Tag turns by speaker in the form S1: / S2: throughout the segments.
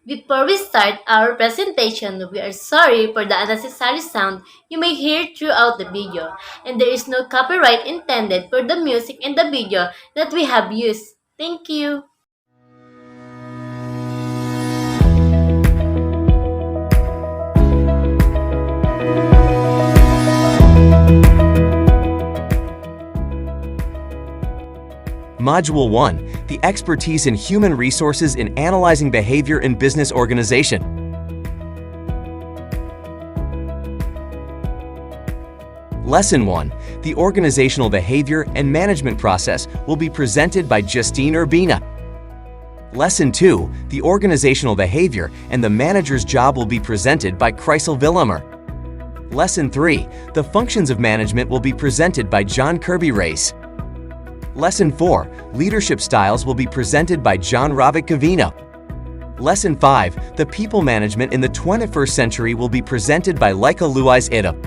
S1: Before we start our presentation, we are sorry for the unnecessary sound you may hear throughout the video, and there is no copyright intended for the music in the video that we have used. Thank you.
S2: Module 1. The expertise in human resources in analyzing behavior in business organization. Lesson 1. The organizational behavior and management process will be presented by Justine URBINA. Lesson 2. The organizational behavior and the manager's job will be presented by Criselle VILLAMOR. Lesson 3. The functions of management will be presented by Kerby REYES. Lesson 4. Leadership styles will be presented by Rovic GAVINO. Lesson 5. The people management in the 21st century will be presented by Lyka Louise EDEM.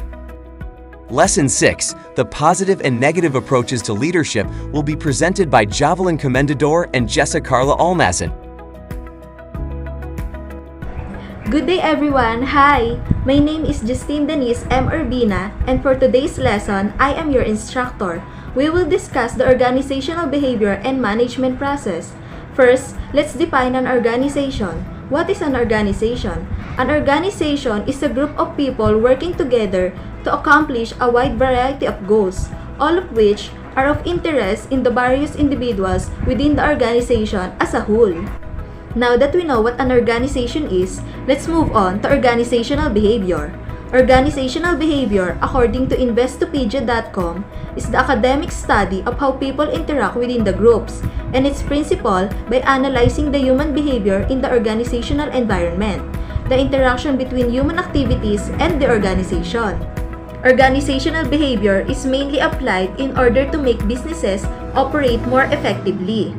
S2: Lesson 6. The positive and negative approaches to leadership will be presented by Jovilyn COMMENDADOR and Jessa Karla ALMAZAN.
S3: Good day everyone! Hi! My name is Justine M. URBINA, and for today's lesson, I am your instructor. We will discuss the organizational behavior and management process. First, let's define an organization. What is an organization? An organization is a group of people working together to accomplish a wide variety of goals, all of which are of interest in the various individuals within the organization as a whole. Now that we know what an organization is, let's move on to organizational behavior. Organizational behavior, according to Investopedia.com, is the academic study of how people interact within the groups, and its principle by analyzing the human behavior in the organizational environment, the interaction between human activities and the organization. Organizational behavior is mainly applied in order to make businesses operate more effectively.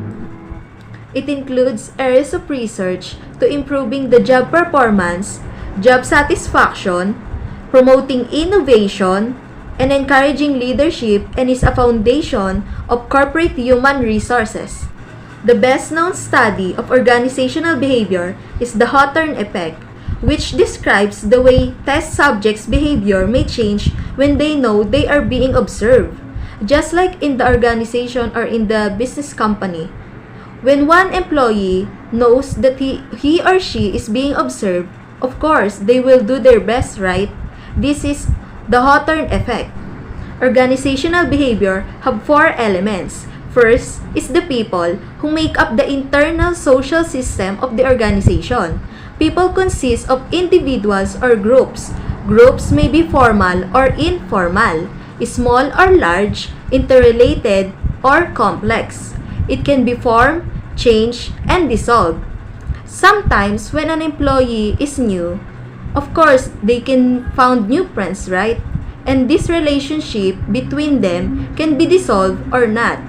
S3: It includes areas of research to improving the job performance, job satisfaction, promoting innovation, and encouraging leadership, and is a foundation of corporate human resources. The best-known study of organizational behavior is the Hawthorne effect, which describes the way test subjects' behavior may change when they know they are being observed, just like in the organization or in the business company. When one employee knows that he or she is being observed, of course, they will do their best, right? This is the Hawthorne effect. Organizational behavior have four elements. First is the people who make up the internal social system of the organization. People consist of individuals or groups. Groups may be formal or informal, small or large, interrelated or complex. It can be formed, changed, and dissolved. Sometimes when an employee is new, of course, they can found new friends, right? And this relationship between them can be dissolved or not.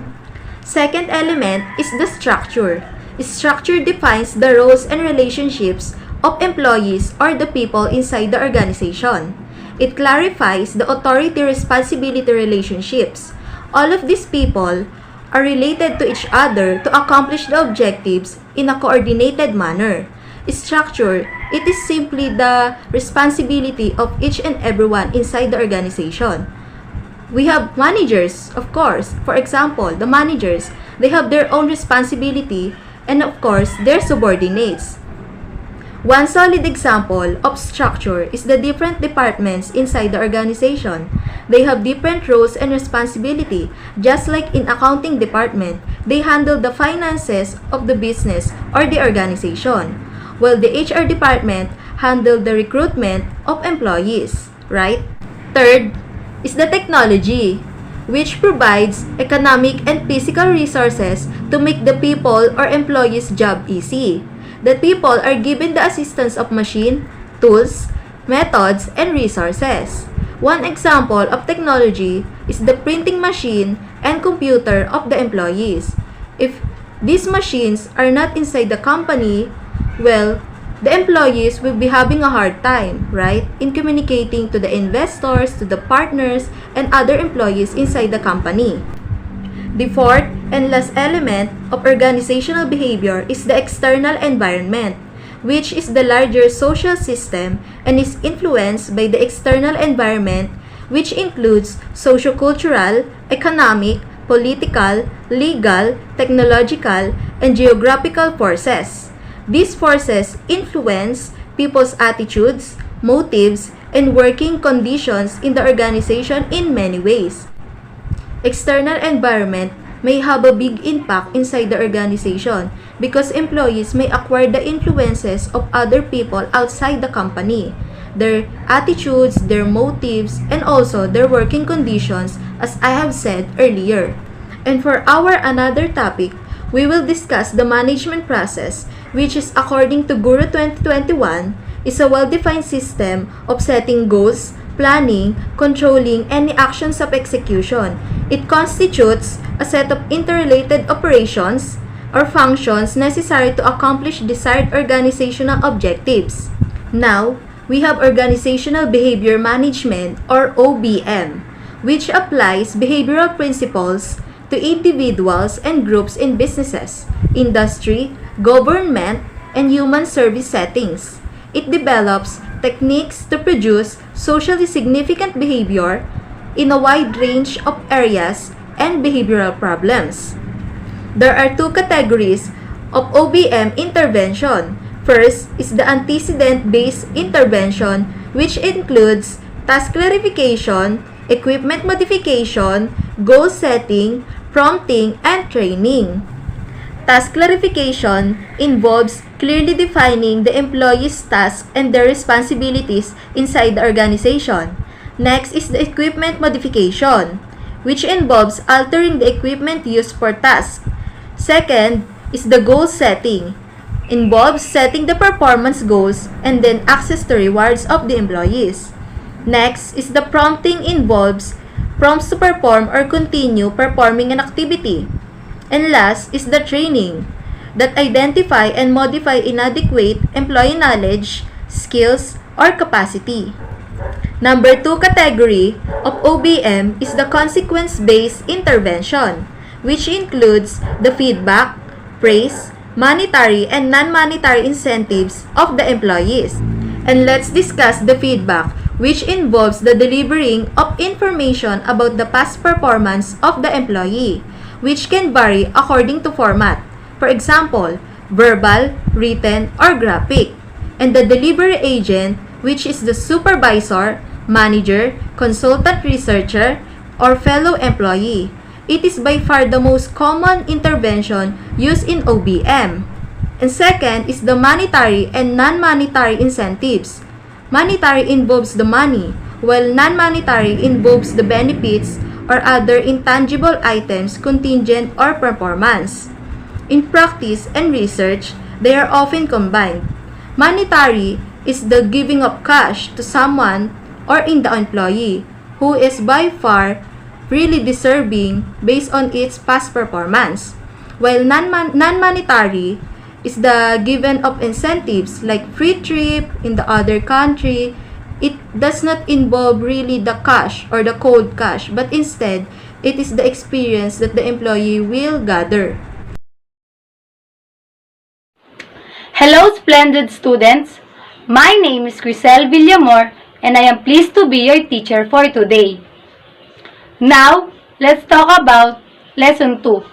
S3: Second element is the structure. Structure defines the roles and relationships of employees or the people inside the organization. It clarifies the authority-responsibility relationships. All of these people are related to each other to accomplish the objectives in a coordinated manner. Structure, it is simply the responsibility of each and everyone inside the organization. We have managers, of course. For example, the managers, they have their own responsibility and of course, their subordinates. One solid example of structure is the different departments inside the organization. They have different roles and responsibility. Just like in accounting department, they handle the finances of the business or the organization, while the HR department handle the recruitment of employees, right? Third is the technology, which provides economic and physical resources to make the people or employees' job easy. The people are given the assistance of machine, tools, methods, and resources. One example of technology is the printing machine and computer of the employees. If these machines are not inside the company, well, the employees will be having a hard time, right, in communicating to the investors, to the partners, and other employees inside the company. The fourth and last element of organizational behavior is the external environment. which is the larger social system and is influenced by the external environment, which includes sociocultural, economic, political, legal, technological, and geographical forces. These forces influence people's attitudes, motives, and working conditions in the organization in many ways. External environment may have a big impact inside the organization because employees may acquire the influences of other people outside the company, their attitudes, their motives, and also their working conditions, as I have said earlier. And for our another topic, we will discuss the management process, which is according to Guru 2021, is a well-defined system of setting goals, planning, controlling any actions of execution. It constitutes a set of interrelated operations or functions necessary to accomplish desired organizational objectives. Now, we have Organizational Behavior Management or OBM, which applies behavioral principles to individuals and groups in businesses, industry, government, and human service settings. It develops techniques to produce socially significant behavior in a wide range of areas and behavioral problems. There are two categories of OBM intervention. First is the antecedent-based intervention, which includes task clarification, equipment modification, goal setting, prompting, and training. Task clarification involves clearly defining the employee's tasks and their responsibilities inside the organization. Next is the equipment modification, which involves altering the equipment used for tasks. Second is the goal setting, involves setting the performance goals and then access the rewards of the employees. Next is the prompting, involves prompts to perform or continue performing an activity. And last is the training, that identify and modify inadequate employee knowledge, skills, or capacity. Number 2 category of OBM is the consequence-based intervention, which includes the feedback, praise, monetary and non-monetary incentives of the employees. And let's discuss the feedback, which involves the delivering of information about the past performance of the employee, which can vary according to format. For example, verbal, written, or graphic. And the delivery agent, which is the supervisor, manager, consultant researcher, or fellow employee. It is by far the most common intervention used in OBM. And second is the monetary and non-monetary incentives. Monetary involves the money, while non-monetary involves the benefits or other intangible items contingent or performance. In practice and research, they are often combined. Monetary is the giving of cash to someone or in the employee who is by far really deserving based on its past performance, while non-monetary is the given of incentives like free trip in the other country. It does not involve really the cash or the cold cash, but instead, it is the experience that the employee will gather.
S4: Hello, splendid students! My name is Criselle VILLAMOR, and I am pleased to be your teacher for today. Now, let's talk about Lesson 2,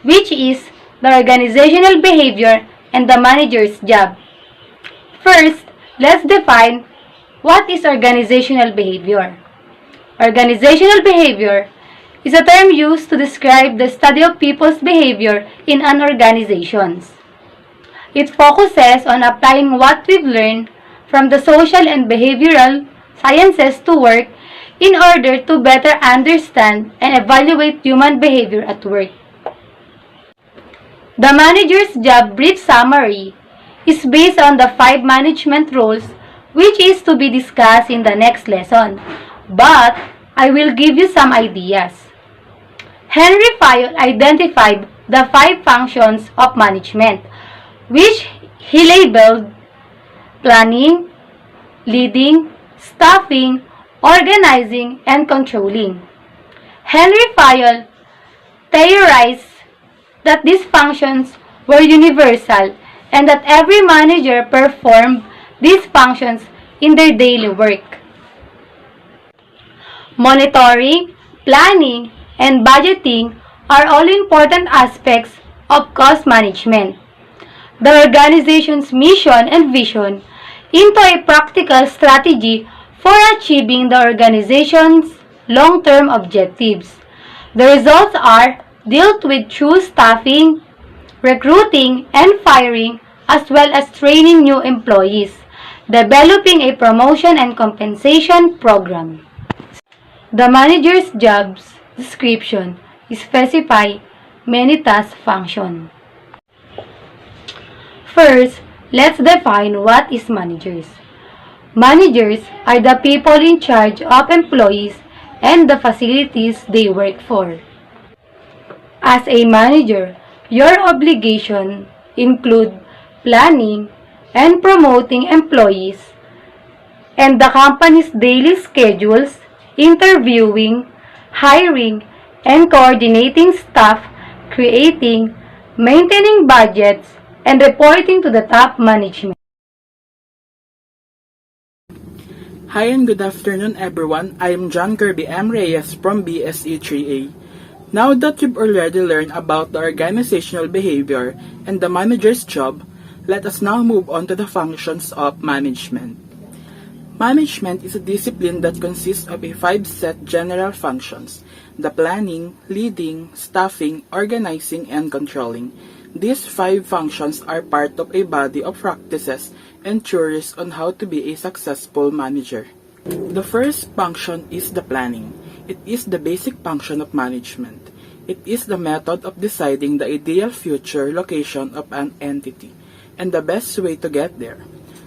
S4: which is the organizational behavior and the manager's job. First, let's define what is organizational behavior. Organizational behavior is a term used to describe the study of people's behavior in an organization. It focuses on applying what we've learned from the social and behavioral sciences to work in order to better understand and evaluate human behavior at work. The manager's job brief summary is based on the 5 management roles, which is to be discussed in the next lesson, but I will give you some ideas. Henry Fayol identified the 5 functions of management, which he labeled planning, leading, staffing, organizing, and controlling. Henry Fayol theorized that these functions were universal and that every manager perform these functions in their daily work. Monitoring, planning, and budgeting are all important aspects of cost management. The organization's mission and vision into a practical strategy for achieving the organization's long-term objectives. The results are dealt with through staffing, recruiting and firing, as well as training new employees, developing a promotion and compensation program. The manager's job description specifies many task functions. First, let's define what is managers. Managers are the people in charge of employees and the facilities they work for. As a manager, your obligation include planning and promoting employees and the company's daily schedules, interviewing, hiring, and coordinating staff, creating, maintaining budgets, and reporting to the top management.
S5: Hi and good afternoon everyone. I am John Kerby M. Reyes from BSE 3A. Now that you've already learned about the organizational behavior and the manager's job, let us now move on to the functions of management. Management is a discipline that consists of a 5-set general functions: the planning, leading, staffing, organizing, and controlling. These 5 functions are part of a body of practices and theories on how to be a successful manager. The first function is the planning. It is the basic function of management. It is the method of deciding the ideal future location of an entity and the best way to get there.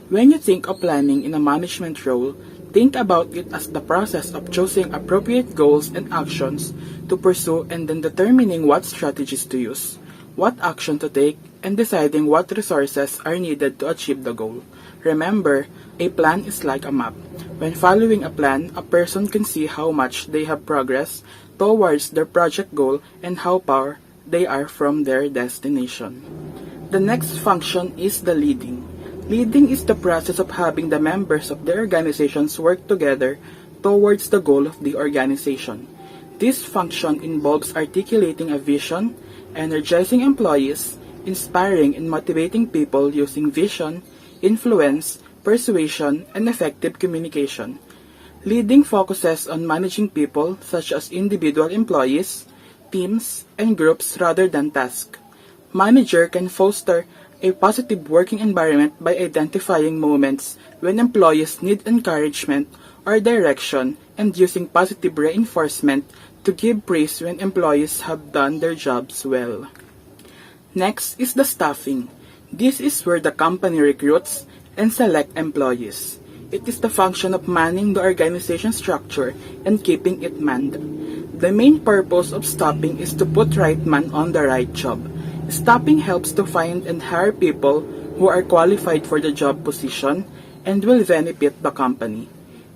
S5: When you think of planning in a management role, think about it as the process of choosing appropriate goals and actions to pursue and then determining what strategies to use, what action to take, and deciding what resources are needed to achieve the goal. Remember, a plan is like a map. When following a plan, a person can see how much they have progressed towards their project goal and how far they are from their destination. The next function is the leading. Leading is the process of having the members of the organizations work together towards the goal of the organization. This function involves articulating a vision, energizing employees, inspiring and motivating people using vision, influence, persuasion, and effective communication. Leading focuses on managing people such as individual employees, teams, and groups rather than tasks. Manager can foster a positive working environment by identifying moments when employees need encouragement or direction and using positive reinforcement to give praise when employees have done their jobs well. Next is the staffing. This is where the company recruits and select employees. It is the function of manning the organization structure and keeping it manned. The main purpose of staffing is to put right man on the right job. Staffing helps to find and hire people who are qualified for the job position and will benefit the company.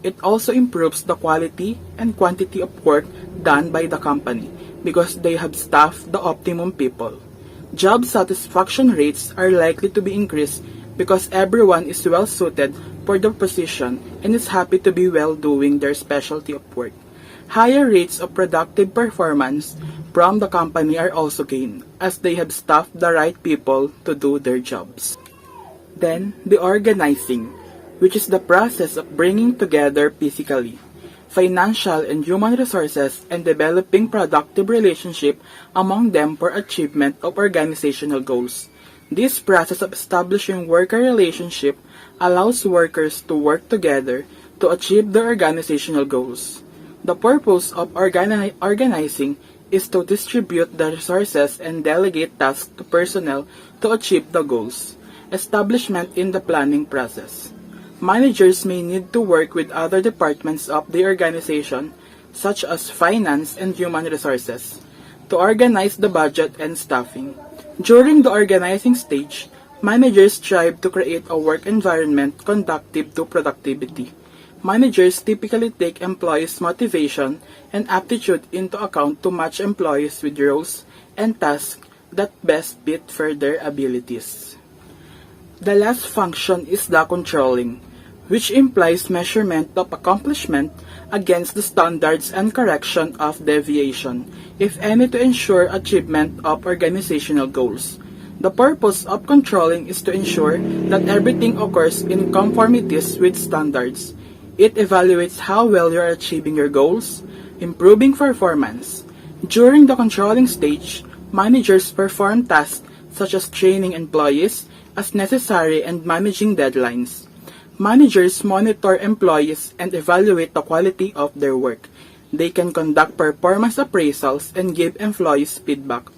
S5: It also improves the quality and quantity of work done by the company because they have staffed the optimum people. Job satisfaction rates are likely to be increased because everyone is well suited for the position and is happy to be well doing their specialty of work. Higher rates of productive performance from the company are also gained as they have staffed the right people to do their jobs. Then, the organizing, which is the process of bringing together physically, financial and human resources and developing productive relationship among them for achievement of organizational goals. This process of establishing worker relationship allows workers to work together to achieve their organizational goals. The purpose of organizing is to distribute the resources and delegate tasks to personnel to achieve the goals. Establishment in the planning process. Managers may need to work with other departments of the organization, such as finance and human resources, to organize the budget and staffing. During the organizing stage, managers strive to create a work environment conducive to productivity. Managers typically take employees' motivation and aptitude into account to match employees with roles and tasks that best fit for their abilities. The last function is the controlling, which implies measurement of accomplishment against the standards and correction of deviation, if any, to ensure achievement of organizational goals. The purpose of controlling is to ensure that everything occurs in conformities with standards. It evaluates how well you are achieving your goals, improving performance. During the controlling stage, managers perform tasks such as training employees as necessary and managing deadlines. Managers monitor employees and evaluate the quality of their work. They can conduct performance appraisals and give employees feedback,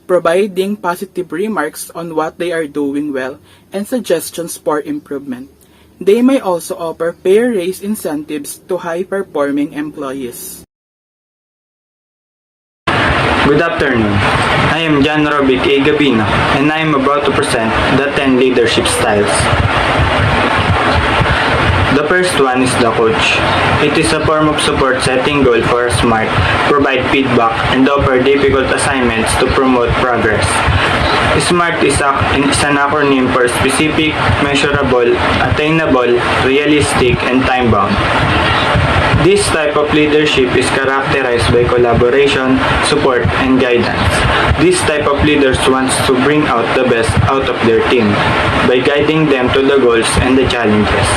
S5: providing positive remarks on what they are doing well and suggestions for improvement. They may also offer pay raise incentives to high-performing employees.
S6: Good afternoon. I am Rovic, GAVINO, and I am about to present the 10 leadership styles. The first one is the coach. It is a form of support setting goal for a smart, provide feedback, and offer difficult assignments to promote progress. SMART is an acronym for specific, measurable, attainable, realistic, and time-bound. This type of leadership is characterized by collaboration, support, and guidance. This type of leaders wants to bring out the best out of their team by guiding them to the goals and the challenges.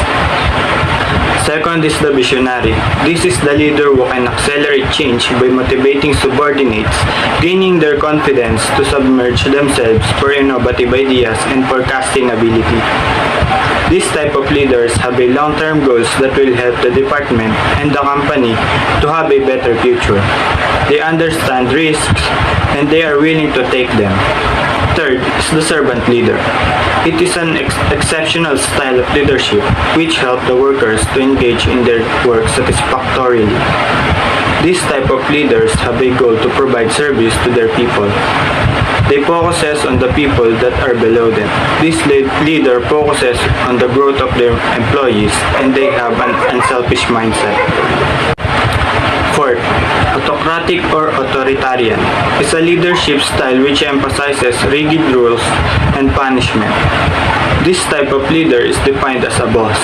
S6: Second is the visionary. This is the leader who can accelerate change by motivating subordinates, gaining their confidence to submerge themselves for innovative ideas and forecasting ability. This type of leaders have a long-term goals that will help the department and the company to have a better future. They understand risks and they are willing to take them. Third is the servant leader. It is an exceptional style of leadership which helps the workers to engage in their work satisfactorily. This type of leaders have a goal to provide service to their people. They focuses on the people that are below them. This leader focuses on the growth of their employees and they have an unselfish mindset. Fourth, autocratic or authoritarian is a leadership style which emphasizes rigid rules and punishment. This type of leader is defined as a boss.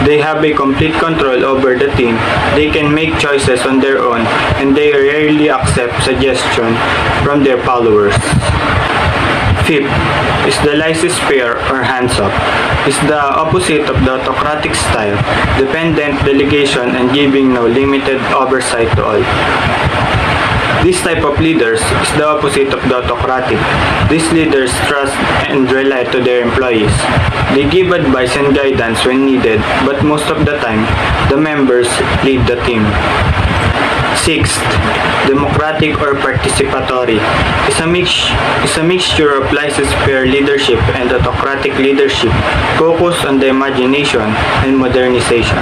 S6: They have a complete control over the team, they can make choices on their own, and they rarely accept suggestions from their followers. Fifth is the laissez-faire or hands-off. Is the opposite of the autocratic style, dependent delegation and giving no limited oversight to all. This type of leaders is the opposite of the autocratic. These leaders trust and rely to their employees. They give advice and guidance when needed, but most of the time, the members lead the team. Sixth, democratic or participatory is a mixture of laissez-faire leadership and autocratic leadership focused on the imagination and modernization.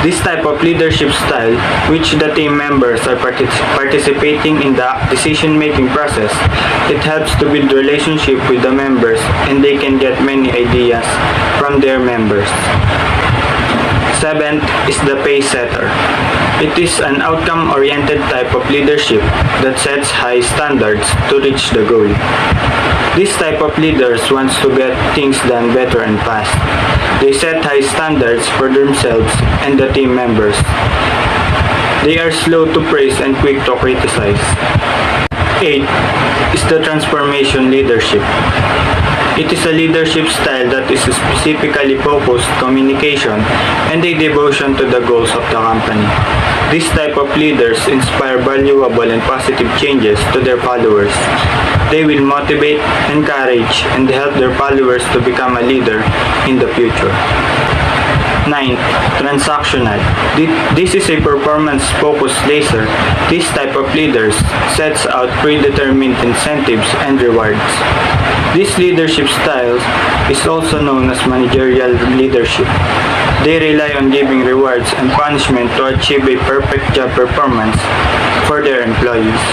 S6: This type of leadership style, which the team members are participating in the decision-making process, it helps to build relationship with the members and they can get many ideas from their members. Seventh is the pace setter. It is an outcome-oriented type of leadership that sets high standards to reach the goal. This type of leaders wants to get things done better and fast. They set high standards for themselves and the team members. They are slow to praise and quick to criticize. 8 is the transformation leadership. It is a leadership style that is specifically focused communication and a devotion to the goals of the company. This type of leaders inspire valuable and positive changes to their followers. They will motivate, encourage, and help their followers to become a leader in the future. 9. Transactional. This is a performance-focused leader. This type of leaders sets out predetermined incentives and rewards. This leadership style is also known as managerial leadership. They rely on giving rewards and punishment to achieve a perfect job performance for their employees.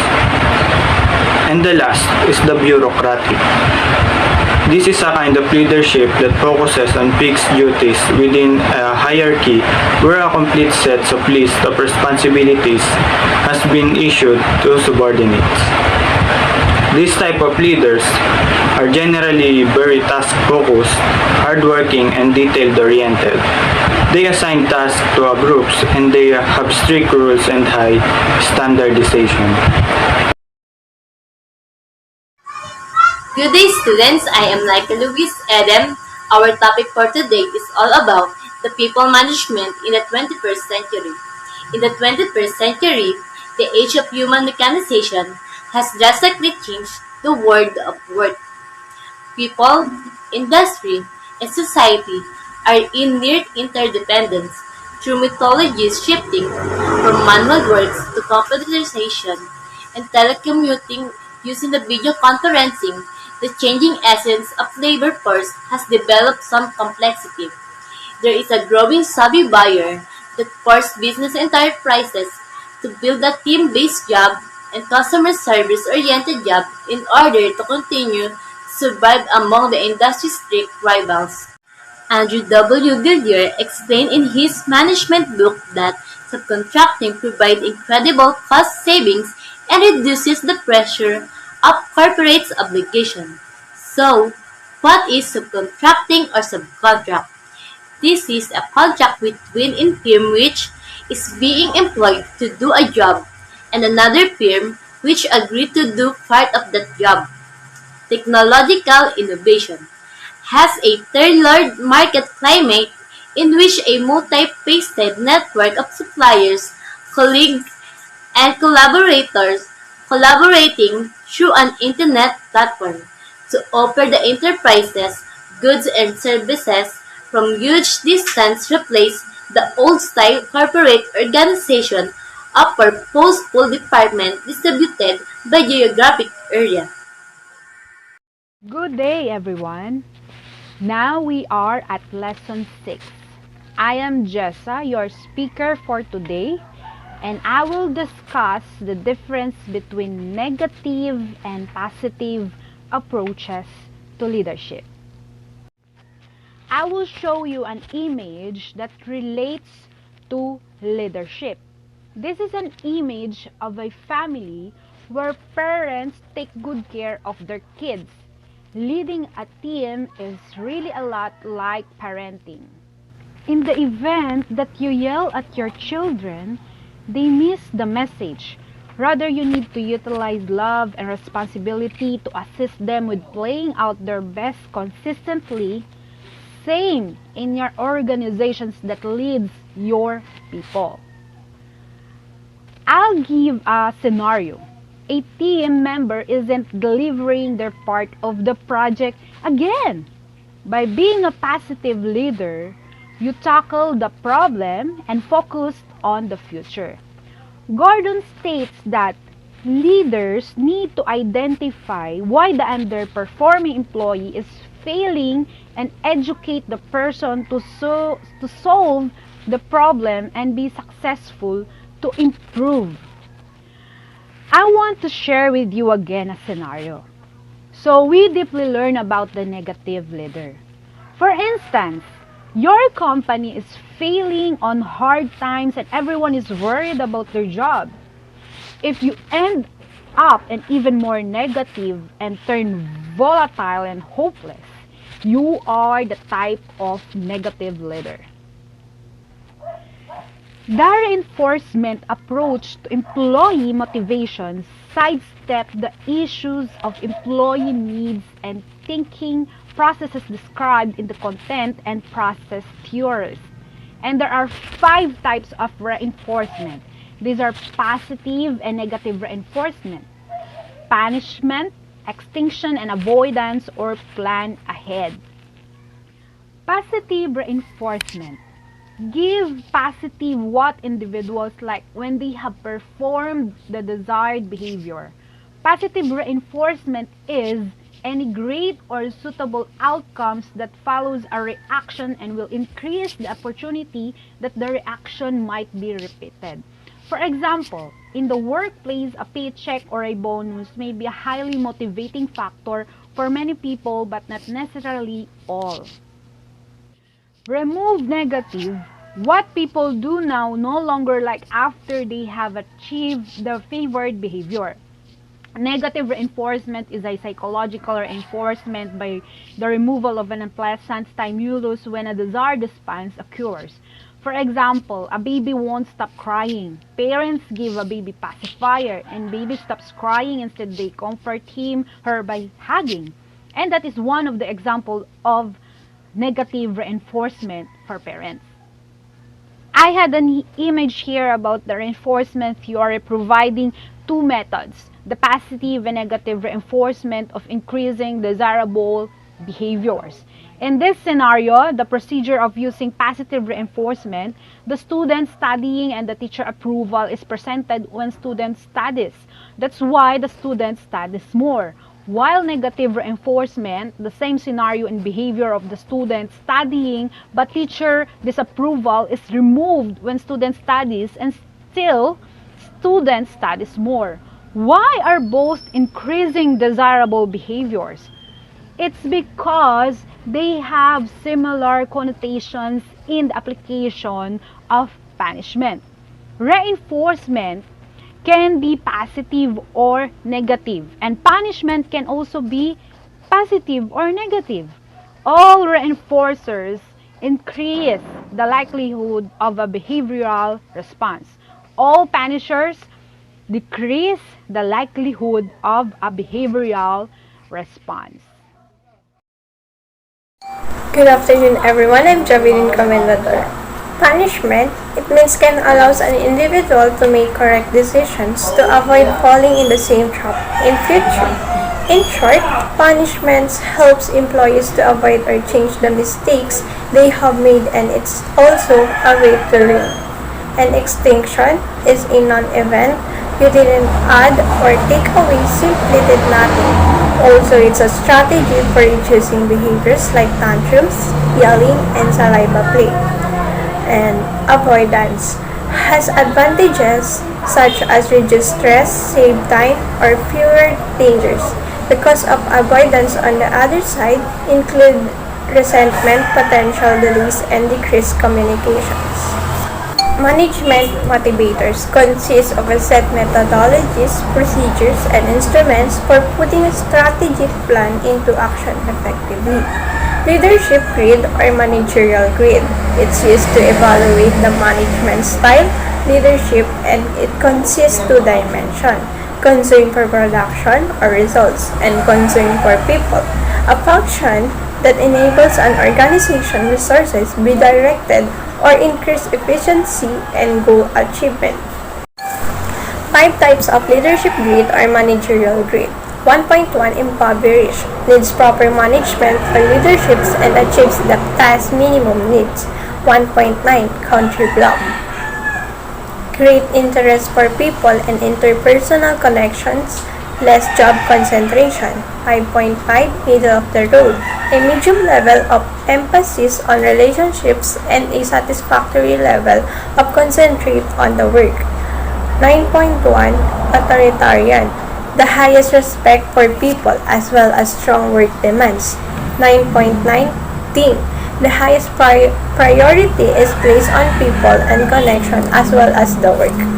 S6: And the last is the bureaucratic. This is a kind of leadership that focuses on fixed duties within a hierarchy where a complete set of list of responsibilities has been issued to subordinates. This type of leaders are generally very task-focused, hardworking, and detail-oriented. They assign tasks to groups and they have strict rules and high standardization.
S1: Good day, students. I am Lyka, Louise, EDEM. Our topic for today is all about the people management in the 21st century. In the 21st century, the age of human mechanization has drastically changed the world of work. People, industry, and society are in near interdependence through methodologies shifting from manual works to computerization and telecommuting using the video conferencing. The changing essence of labor force has developed some complexity. There is a growing savvy buyer that forces business enterprises to build a team-based job and customer service-oriented job in order to continue to survive among the industry's strict rivals. Andrew W. Gillier explained in his management book that subcontracting provides incredible cost savings and reduces the pressure of corporate obligation. So, what is subcontracting or subcontract? This is a contract between a firm which is being employed to do a job and another firm which agreed to do part of that job. Technological innovation has a tailored market climate in which a multi-faceted network of suppliers, colleagues, and collaborators collaborating through an internet platform to offer the enterprises goods and services from huge distance replace the old-style corporate organization of purposeful department distributed by geographic area.
S7: Good day, everyone. Now we are at lesson 6. I am Jessa, your speaker for today, and I will discuss the difference between negative and positive approaches to leadership. I will show you an image that relates to leadership. This is an image of a family where parents take good care of their kids. Leading a team is really a lot like parenting. In the event that you yell at your children, they miss the message. Rather, you need to utilize love and responsibility to assist them with playing out their best consistently. Same in your organizations that leads your people. I'll give a scenario. A team member isn't delivering their part of the project again. By being a positive leader, you tackle the problem and focus on the future. Gordon states that leaders need to identify why the underperforming employee is failing and educate the person to solve the problem and be successful to improve. I want to share with you again a scenario. So we deeply learn about the negative leader. For instance, your company is failing on hard times and everyone is worried about their job. If you end up and even more negative and turn volatile and hopeless, you are the type of negative leader. The reinforcement approach to employee motivation sidesteps the issues of employee needs and thinking processes described in the content and process theories. And there are 5 types of reinforcement. These are positive and negative reinforcement, punishment, extinction and avoidance, or plan ahead. Positive reinforcement. Give positive what individuals like when they have performed the desired behavior. Positive reinforcement is any great or suitable outcomes that follows a reaction and will increase the opportunity that the reaction might be repeated. For example, in the workplace, a paycheck or a bonus may be a highly motivating factor for many people but not necessarily all. Remove negative. What people do now no longer like after they have achieved the favored behavior. Negative reinforcement is a psychological reinforcement by the removal of an unpleasant stimulus when a desired response occurs. For example, a baby won't stop crying. Parents give a baby pacifier and baby stops crying, instead they comfort her by hugging. And that is one of the examples of negative reinforcement for parents. I had an image here about the reinforcement theory providing two methods, the positive and negative reinforcement of increasing desirable behaviors. In this scenario, the procedure of using positive reinforcement, the student studying and the teacher approval is presented when student studies. That's why the student studies more. While negative reinforcement, the same scenario and behavior of the student studying but teacher disapproval is removed when student studies and still student studies more. Why are both increasing desirable behaviors? It's because they have similar connotations in the application of punishment. Reinforcement can be positive or negative, and punishment can also be positive or negative. All reinforcers increase the likelihood of a behavioral response. All punishers decrease the likelihood of a behavioral response.
S8: Good afternoon, everyone. I'm Jovilyn, Commendador. Punishment, it means can allows an individual to make correct decisions to avoid falling in the same trap in future. In short, punishments helps employees to avoid or change the mistakes they have made, and it's also a way to learn. An extinction is a non-event. You didn't add or take away, simply did nothing. Also, it's a strategy for reducing behaviors like tantrums, yelling, and saliva play. And avoidance has advantages such as reduced stress, save time, or fewer dangers. Because of avoidance on the other side include resentment, potential delays, and decreased communications. Management motivators consist of a set methodologies, procedures, and instruments for putting a strategic plan into action effectively. Leadership grade or managerial grade. It's used to evaluate the management style, leadership, and it consists two dimensions: concern for production or results, and concern for people, a function that enables an organization resources be directed or increase efficiency and goal achievement. 5 types of leadership grade or managerial grade. 1.1 Impoverished, needs proper management for leaderships and achieves the task minimum needs. 1.9 Country Block, great interest for people and interpersonal connections, less job concentration. 5.5 Middle of the road, a medium level of emphasis on relationships and a satisfactory level of concentrate on the work. 9.1 Authoritarian, the highest respect for people as well as strong work demands. 9.9 Team, the highest priority is placed on people and connection as well as the work.